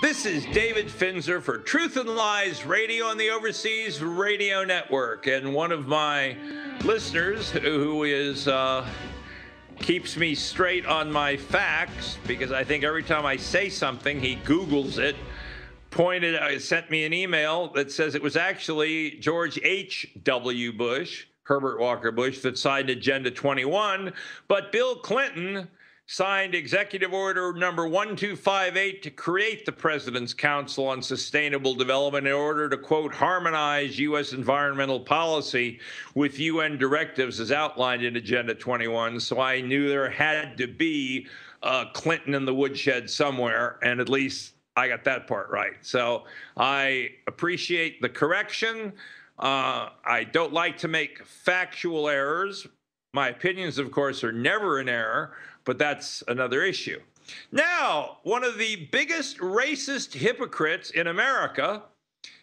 This is David Finzer for Truth and Lies Radio on the Overseas Radio Network. And one of my listeners who is keeps me straight on my facts, because I think every time I say something, he Googles it, sent me an email that says it was actually George H.W. Bush, Herbert Walker Bush, that signed Agenda 21, but Bill Clinton signed Executive Order number 1258 to create the President's Council on Sustainable Development in order to, quote, harmonize U.S. environmental policy with UN directives as outlined in Agenda 21. So I knew there had to be Clinton in the woodshed somewhere, and at least I got that part right. So I appreciate the correction. I don't like to make factual errors. My opinions, of course, are never in error, but that's another issue. Now, one of the biggest racist hypocrites in America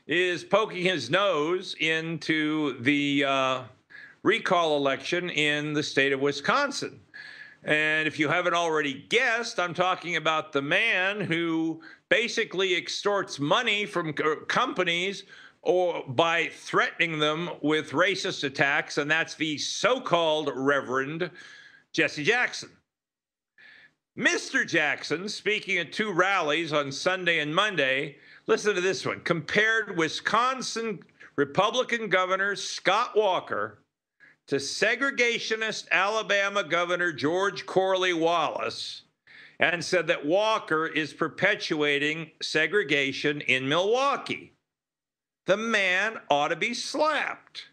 is poking his nose into the recall election in the state of Wisconsin. And if you haven't already guessed, I'm talking about the man who basically extorts money from companies or by threatening them with racist attacks, and that's the so-called Reverend Jesse Jackson. Mr. Jackson, speaking at two rallies on Sunday and Monday, listen to this one, compared Wisconsin Republican Governor Scott Walker to segregationist Alabama Governor George Corley Wallace, and said that Walker is perpetuating segregation in Milwaukee. The man ought to be slapped.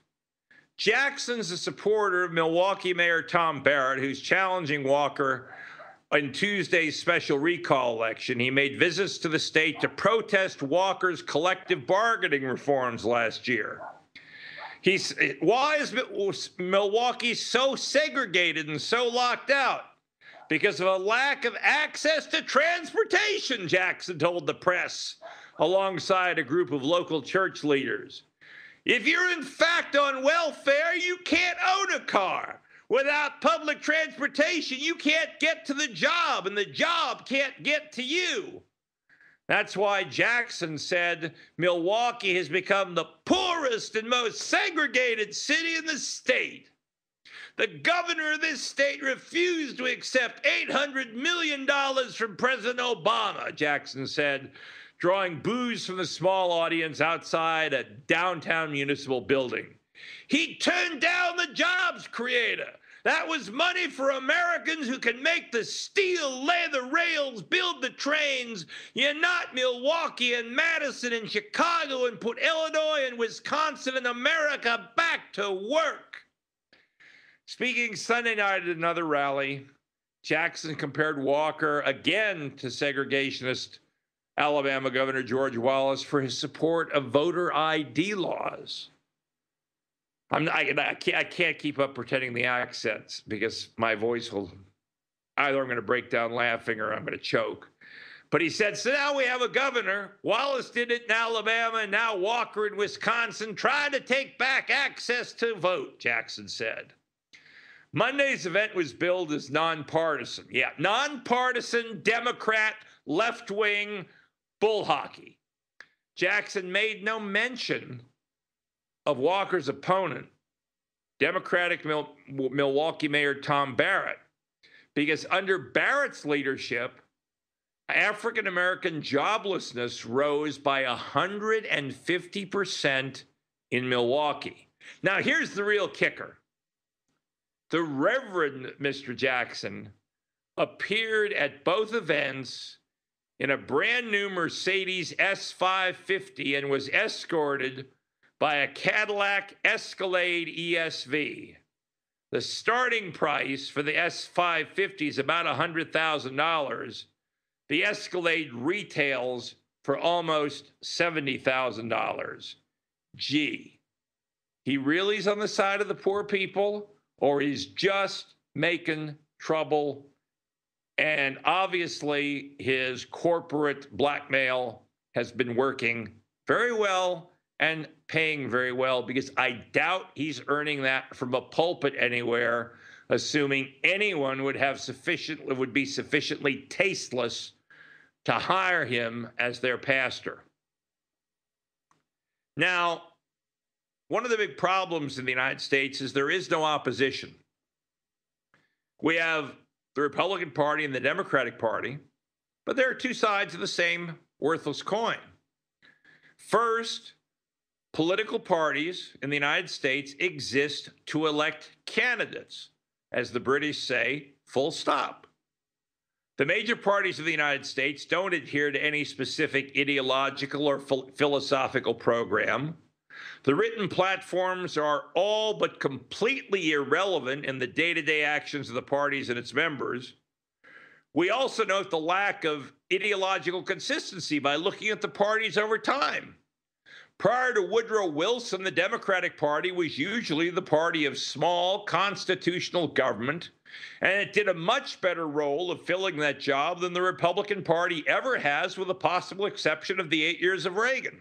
Jackson's a supporter of Milwaukee Mayor Tom Barrett, who's challenging Walker in Tuesday's special recall election. He made visits to the state to protest Walker's collective bargaining reforms last year. Why is Milwaukee so segregated and so locked out? Because of a lack of access to transportation, Jackson told the press, alongside a group of local church leaders. If you're in fact on welfare, you can't own a car. Without public transportation, you can't get to the job, and the job can't get to you. That's why Jackson said Milwaukee has become the poorest and most segregated city in the state. The governor of this state refused to accept $800 million from President Obama, Jackson said, drawing boos from the small audience outside a downtown municipal building. He turned down the jobs creator. That was money for Americans who can make the steel, lay the rails, build the trains, unite Milwaukee and Madison and Chicago, and put Illinois and Wisconsin and America back to work. Speaking Sunday night at another rally, Jackson compared Walker again to segregationist Alabama Governor George Wallace for his support of voter ID laws. I can't keep up pretending the accents because my voice will, either I'm going to break down laughing or I'm going to choke. But he said, so now we have a governor. Wallace did it in Alabama, and now Walker in Wisconsin trying to take back access to vote, Jackson said. Monday's event was billed as nonpartisan. Yeah, nonpartisan, Democrat, left-wing bull hockey. Jackson made no mention of Walker's opponent, Democratic Milwaukee Mayor Tom Barrett, because under Barrett's leadership, African-American joblessness rose by 150% in Milwaukee. Now, here's the real kicker. The Reverend Mr. Jackson appeared at both events in a brand new Mercedes S550 and was escorted by a Cadillac Escalade ESV. The starting price for the S550 is about $100,000. The Escalade retails for almost $70,000. Gee, he really is on the side of the poor people, or he's just making trouble? And obviously, his corporate blackmail has been working very well and paying very well, because I doubt he's earning that from a pulpit anywhere, assuming anyone would be sufficiently tasteless to hire him as their pastor. Now, one of the big problems in the United States is there is no opposition. We have the Republican Party and the Democratic Party, but there are two sides of the same worthless coin. First, political parties in the United States exist to elect candidates, as the British say, full stop. The major parties of the United States don't adhere to any specific ideological or philosophical program. The written platforms are all but completely irrelevant in the day-to-day actions of the parties and its members. We also note the lack of ideological consistency by looking at the parties over time. Prior to Woodrow Wilson, the Democratic Party was usually the party of small constitutional government, and it did a much better role of filling that job than the Republican Party ever has, with the possible exception of the 8 years of Reagan.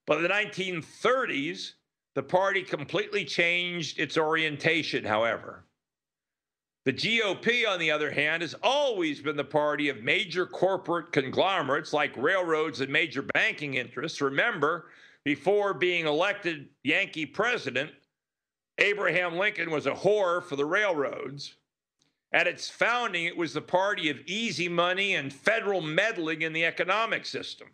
But in the 1930s, the party completely changed its orientation, however. The GOP, on the other hand, has always been the party of major corporate conglomerates like railroads and major banking interests. Remember, before being elected Yankee president, Abraham Lincoln was a whore for the railroads. At its founding, it was the party of easy money and federal meddling in the economic system.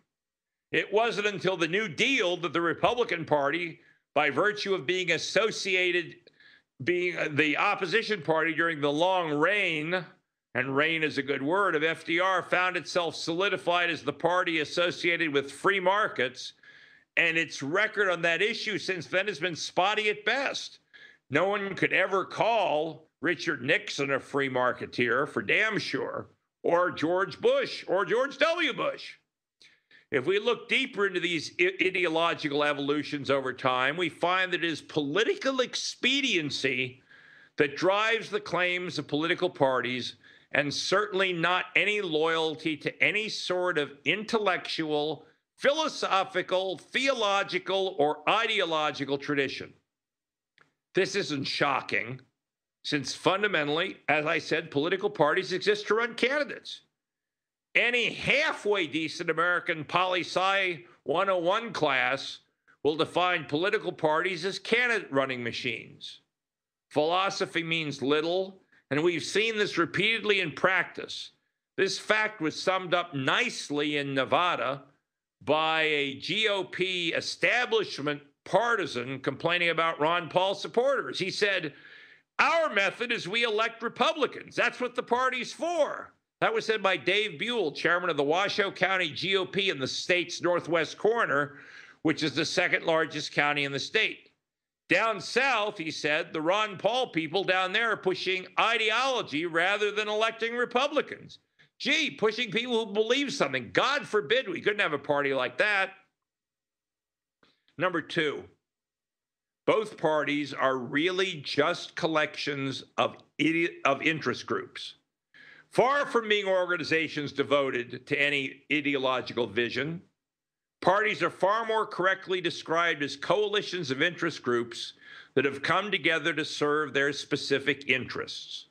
It wasn't until the New Deal that the Republican Party, by virtue of being associated, being the opposition party during the long reign, and reign is a good word, of FDR, found itself solidified as the party associated with free markets, and its record on that issue since then has been spotty at best. No one could ever call Richard Nixon a free marketeer, for damn sure, or George Bush, or George W. Bush. If we look deeper into these ideological evolutions over time, we find that it is political expediency that drives the claims of political parties, and certainly not any loyalty to any sort of intellectual, philosophical, theological, or ideological tradition. This isn't shocking, since fundamentally, as I said, political parties exist to run candidates. Any halfway decent American poli-sci 101 class will define political parties as candidate running machines. Philosophy means little, and we've seen this repeatedly in practice. This fact was summed up nicely in Nevada by a GOP establishment partisan complaining about Ron Paul supporters. He said, "Our method is we elect Republicans. That's what the party's for." That was said by Dave Buell, chairman of the Washoe County GOP in the state's northwest corner, which is the second largest county in the state. Down south, he said, the Ron Paul people down there are pushing ideology rather than electing Republicans. Gee, pushing people who believe something. God forbid we couldn't have a party like that. Number two, both parties are really just collections of interest groups. Far from being organizations devoted to any ideological vision, parties are far more correctly described as coalitions of interest groups that have come together to serve their specific interests.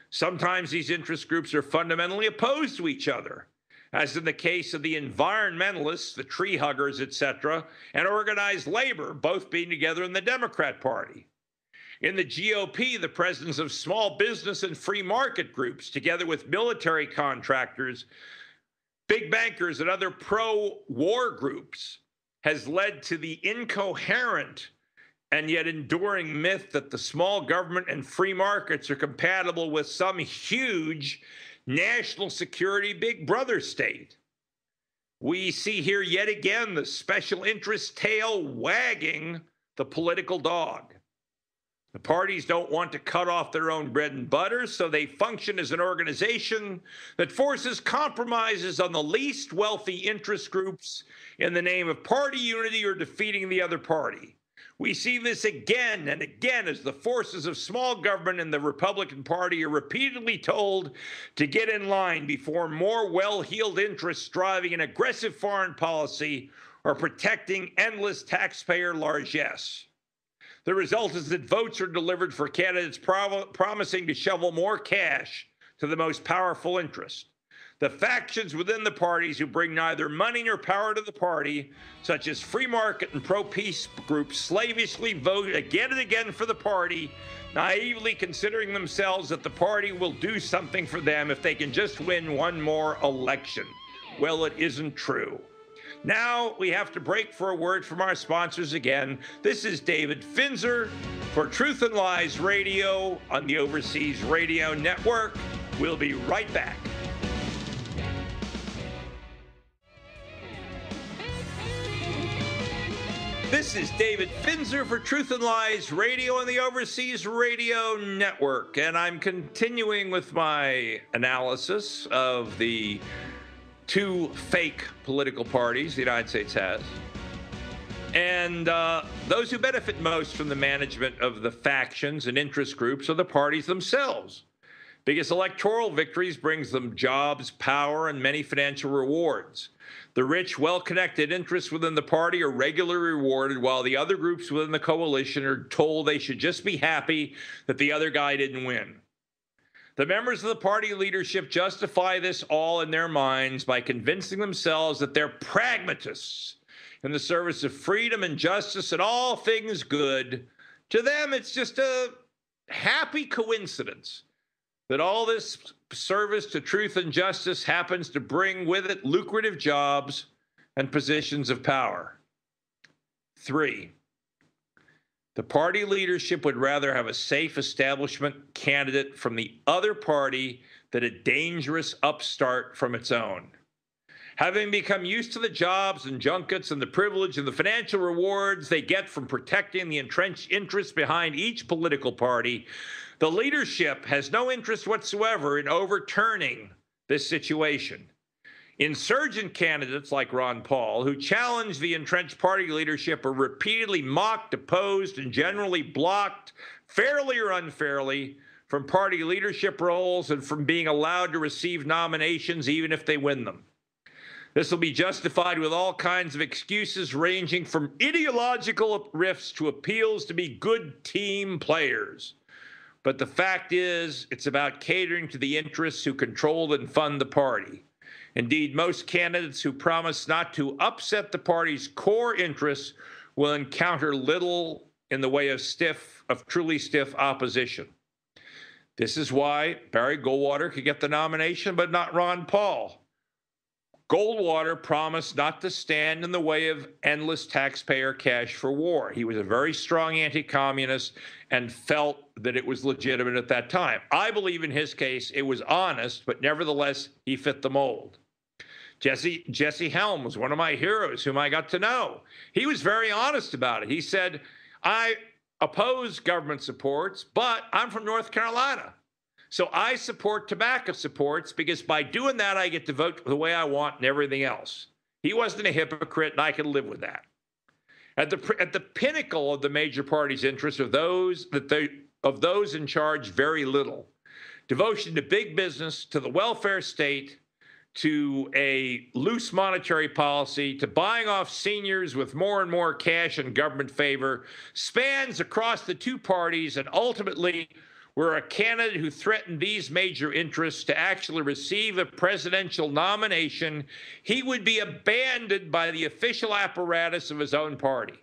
Sometimes these interest groups are fundamentally opposed to each other, as in the case of the environmentalists, the tree huggers, etc., and organized labor, both being together in the Democrat Party. In the GOP, the presence of small business and free market groups, together with military contractors, big bankers, and other pro-war groups, has led to the incoherent and yet enduring myth that the small government and free markets are compatible with some huge national security big brother state. We see here yet again the special interest tail wagging the political dog. The parties don't want to cut off their own bread and butter, so they function as an organization that forces compromises on the least wealthy interest groups in the name of party unity or defeating the other party. We see this again and again as the forces of small government and the Republican Party are repeatedly told to get in line before more well-heeled interests driving an aggressive foreign policy or protecting endless taxpayer largesse. The result is that votes are delivered for candidates promising to shovel more cash to the most powerful interest. The factions within the parties who bring neither money nor power to the party, such as free market and pro-peace groups, slavishly vote again and again for the party, naively considering themselves that the party will do something for them if they can just win one more election. Well, it isn't true. Now we have to break for a word from our sponsors again. This is David Finzer for Truth and Lies Radio on the Overseas Radio Network. We'll be right back. This is David Finzer for Truth and Lies Radio on the Overseas Radio Network, and I'm continuing with my analysis of the two fake political parties the United States has, and those who benefit most from the management of the factions and interest groups are the parties themselves, because electoral victories brings them jobs, power, and many financial rewards. The rich, well-connected interests within the party are regularly rewarded, while the other groups within the coalition are told they should just be happy that the other guy didn't win. The members of the party leadership justify this all in their minds by convincing themselves that they're pragmatists in the service of freedom and justice and all things good. To them, it's just a happy coincidence that all this service to truth and justice happens to bring with it lucrative jobs and positions of power. 3, the party leadership would rather have a safe establishment candidate from the other party than a dangerous upstart from its own. Having become used to the jobs and junkets and the privilege and the financial rewards they get from protecting the entrenched interests behind each political party, the leadership has no interest whatsoever in overturning this situation. Insurgent candidates like Ron Paul, who challenge the entrenched party leadership, are repeatedly mocked, opposed, and generally blocked, fairly or unfairly, from party leadership roles and from being allowed to receive nominations even if they win them. This will be justified with all kinds of excuses ranging from ideological rifts to appeals to be good team players. But the fact is, it's about catering to the interests who control and fund the party. Indeed, most candidates who promise not to upset the party's core interests will encounter little in the way of truly stiff opposition. This is why Barry Goldwater could get the nomination, but not Ron Paul. Goldwater promised not to stand in the way of endless taxpayer cash for war. He was a very strong anti-communist and felt that it was legitimate at that time. I believe in his case it was honest, but nevertheless he fit the mold. Jesse Helm was one of my heroes whom I got to know. He was very honest about it. He said, I oppose government supports, but I'm from North Carolina. So I support tobacco supports because by doing that, I get to vote the way I want and everything else. He wasn't a hypocrite, and I can live with that. At the pinnacle of the major party's interests are those in charge very little. Devotion to big business, to the welfare state, to a loose monetary policy, to buying off seniors with more and more cash and government favor, spans across the two parties, and ultimately were a candidate who threatened these major interests to actually receive a presidential nomination, he would be abandoned by the official apparatus of his own party.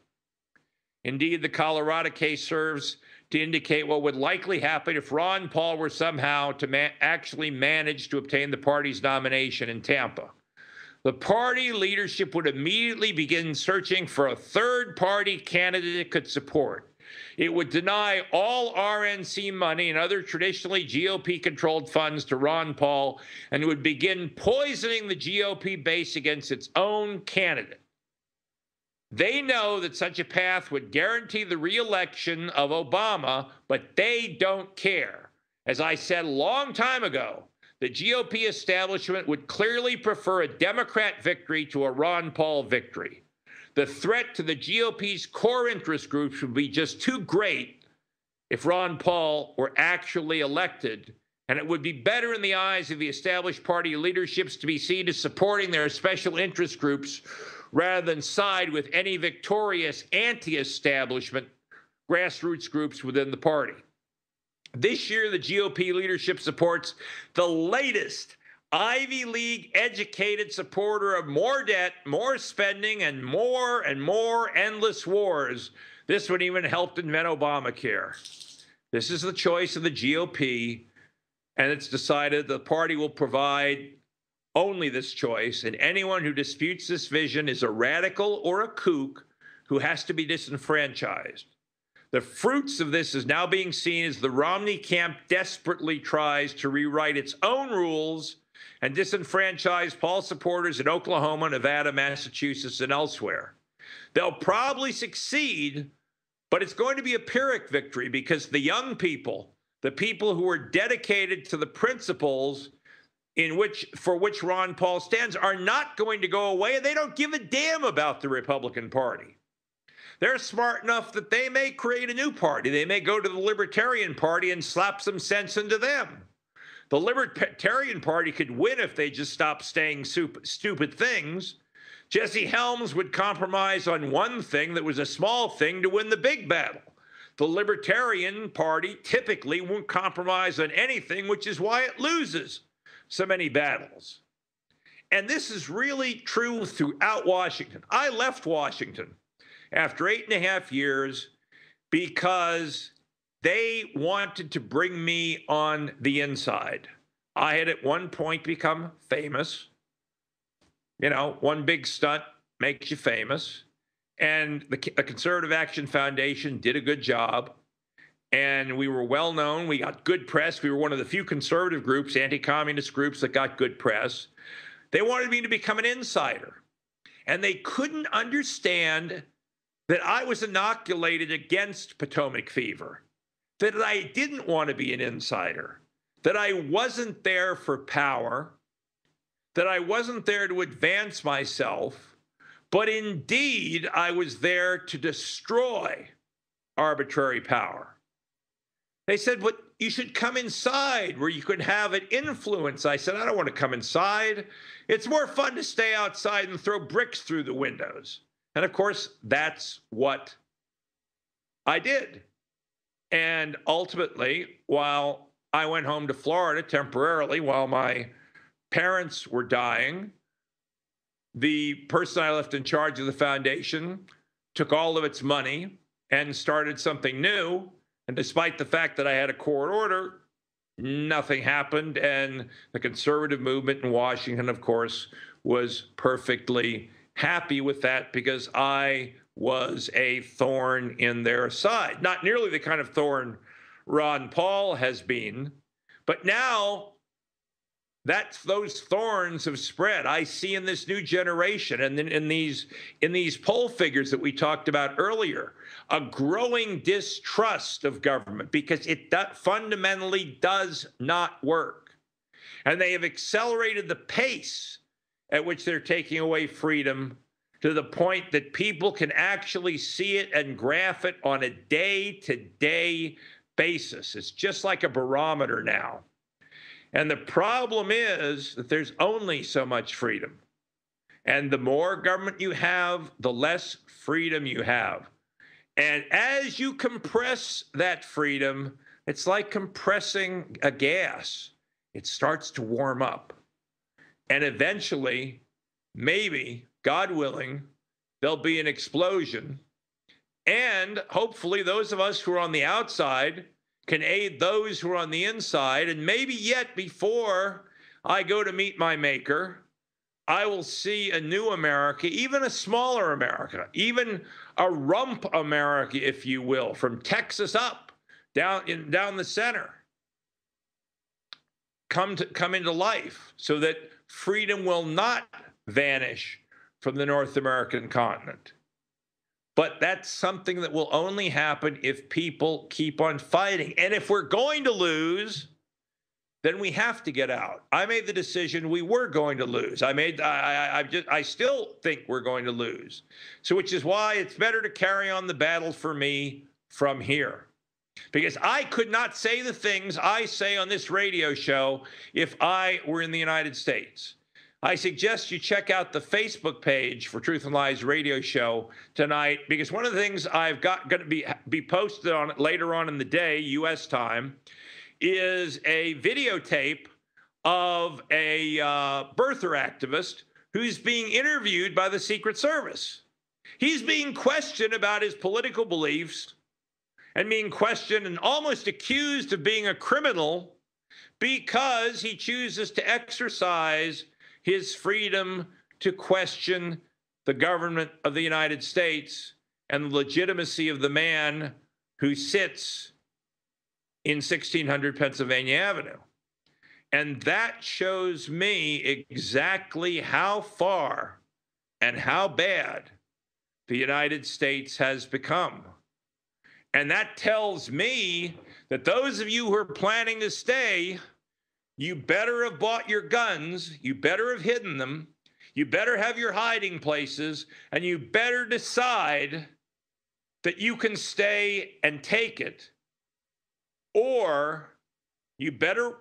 Indeed, the Colorado case serves to indicate what would likely happen if Ron Paul were somehow to actually manage to obtain the party's nomination in Tampa. The party leadership would immediately begin searching for a third-party candidate it could support. It would deny all RNC money and other traditionally GOP-controlled funds to Ron Paul, and would begin poisoning the GOP base against its own candidate. They know that such a path would guarantee the re-election of Obama, but they don't care. As I said a long time ago, the GOP establishment would clearly prefer a Democrat victory to a Ron Paul victory. The threat to the GOP's core interest groups would be just too great if Ron Paul were actually elected, and it would be better in the eyes of the established party leaderships to be seen as supporting their special interest groups rather than side with any victorious anti-establishment grassroots groups within the party. This year, the GOP leadership supports the latest Ivy League educated supporter of more debt, more spending, and more endless wars. This would even help invent Obamacare. This is the choice of the GOP, and it's decided the party will provide only this choice, and anyone who disputes this vision is a radical or a kook who has to be disenfranchised. The fruits of this is now being seen as the Romney camp desperately tries to rewrite its own rules and disenfranchise Paul supporters in Oklahoma, Nevada, Massachusetts, and elsewhere. They'll probably succeed, but it's going to be a Pyrrhic victory because the young people, the people who are dedicated to the principles for which Ron Paul stands, are not going to go away, and they don't give a damn about the Republican Party. They're smart enough that they may create a new party. They may go to the Libertarian Party and slap some sense into them. The Libertarian Party could win if they just stopped saying stupid things. Jesse Helms would compromise on one thing that was a small thing to win the big battle. The Libertarian Party typically won't compromise on anything, which is why it loses so many battles. And this is really true throughout Washington. I left Washington after 8.5 years because they wanted to bring me on the inside. I had at one point become famous. You know, one big stunt makes you famous. And the Conservative Action Foundation did a good job. And we were well known. We got good press. We were one of the few conservative groups, anti-communist groups, that got good press. They wanted me to become an insider. And they couldn't understand that I was inoculated against Potomac fever, that I didn't want to be an insider, that I wasn't there for power, that I wasn't there to advance myself, but indeed I was there to destroy arbitrary power. They said, but you should come inside where you could have an influence. I said, I don't want to come inside. It's more fun to stay outside and throw bricks through the windows. And of course, that's what I did. And ultimately, while I went home to Florida temporarily while my parents were dying, the person I left in charge of the foundation took all of its money and started something new. And despite the fact that I had a court order, nothing happened. And the conservative movement in Washington, of course, was perfectly happy with that because I was a thorn in their side. Not nearly the kind of thorn Ron Paul has been, but now those thorns have spread. I see in this new generation and in these poll figures that we talked about earlier, a growing distrust of government because it fundamentally does not work. And they have accelerated the pace at which they're taking away freedom to the point that people can actually see it and graph it on a day-to-day basis. It's just like a barometer now. And the problem is that there's only so much freedom. And the more government you have, the less freedom you have. And as you compress that freedom, it's like compressing a gas. It starts to warm up. And eventually, maybe, God willing, there'll be an explosion. And hopefully those of us who are on the outside can aid those who are on the inside. And maybe yet before I go to meet my maker, I will see a new America, even a smaller America, even a rump America, if you will, from Texas up, down the center, come into life so that freedom will not vanish from the North American continent. But that's something that will only happen if people keep on fighting. And if we're going to lose, then we have to get out. I made the decision we were going to lose. I still think we're going to lose. So which is why it's better to carry on the battle for me from here. Because I could not say the things I say on this radio show if I were in the United States. I suggest you check out the Facebook page for Truth and Lies radio show tonight, because one of the things I've got going to be posted on it later on in the day, U.S. time, is a videotape of a birther activist who's being interviewed by the Secret Service. He's being questioned about his political beliefs and being questioned and almost accused of being a criminal because he chooses to exercise his freedom to question the government of the United States and the legitimacy of the man who sits in 1600 Pennsylvania Avenue. And that shows me exactly how far and how bad the United States has become. And that tells me that those of you who are planning to stay, you better have bought your guns, you better have hidden them, you better have your hiding places, and you better decide that you can stay and take it. Or you better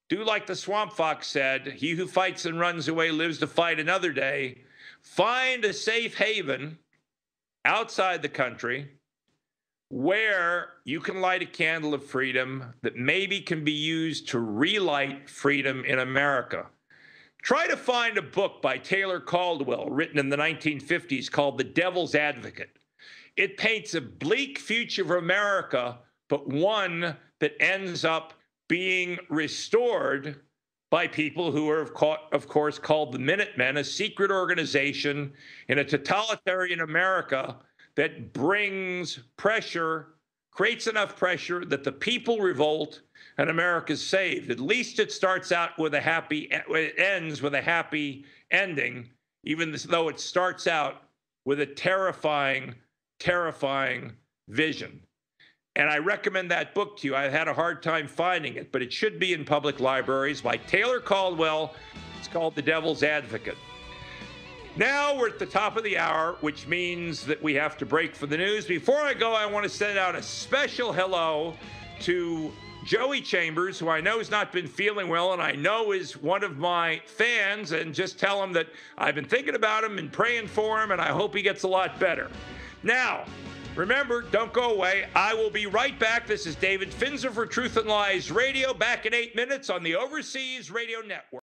do like the Swamp Fox said, he who fights and runs away lives to fight another day. Find a safe haven outside the country where you can light a candle of freedom that maybe can be used to relight freedom in America. Try to find a book by Taylor Caldwell written in the 1950s called The Devil's Advocate. It paints a bleak future for America, but one that ends up being restored by people who are, of course, called the Minutemen, a secret organization in a totalitarian America that brings pressure, creates enough pressure that the people revolt and America's saved. At least it starts out with it ends with a happy ending, even though it starts out with a terrifying, terrifying vision. And I recommend that book to you. I've had a hard time finding it, but it should be in public libraries by Taylor Caldwell. It's called The Devil's Advocate. Now we're at the top of the hour, which means that we have to break for the news. Before I go, I want to send out a special hello to Joey Chambers, who I know has not been feeling well, and I know is one of my fans, and just tell him that I've been thinking about him and praying for him, and I hope he gets a lot better. Now, remember, don't go away. I will be right back. This is David Finzer for Truth and Lies Radio, back in 8 minutes on the Overseas Radio Network.